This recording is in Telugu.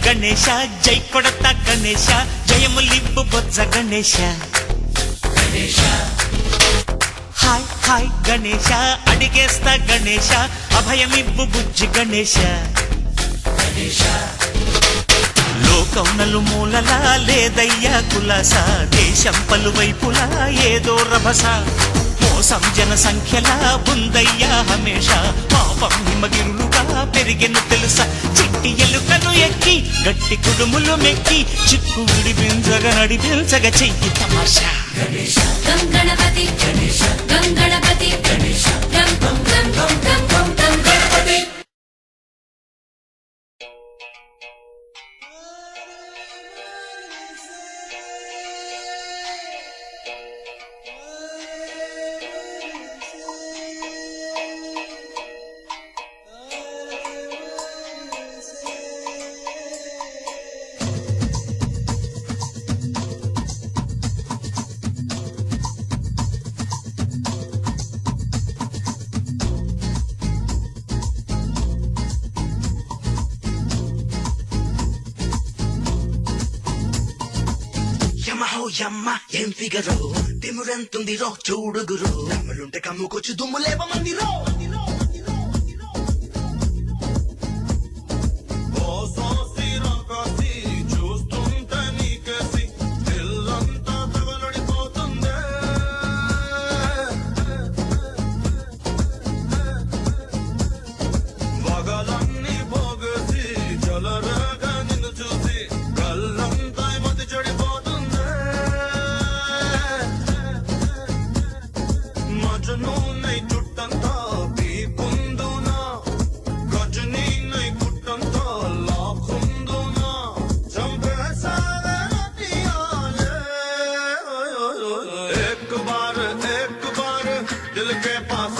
గణేశ జై కొడత గణేశ జయములిబ్బు బొజ్జ గణేశ హాయ్ హాయ్ గణేశ అడిగేస్తా గణేశ అభయమిబ్బు బుజ్జి గణేశ లోకం నలుమూలలా లేదయ్యా కులాస దేశం పలువైపులా ఏదో రభస మోసం జన సంఖ్యలా ఉందయ్యా హమేష పాపం హిమగిరులుగా పెరిగెను తెలుసా చిట్టి ఎలుకను ఎక్కి గట్టి కుడుములు మెక్కి చిక్కు విడిపించగా నడిపించగా చెయ్యి తమాషా గణపతి గణపతి గణపతి యమ్మ ఏం ఫిగరో తిమురెంతుందిరో చూడుగురు నమ్మలుంటే కమ్ముకొచ్చి దుమ్ము లేవమందిరో दिल के पास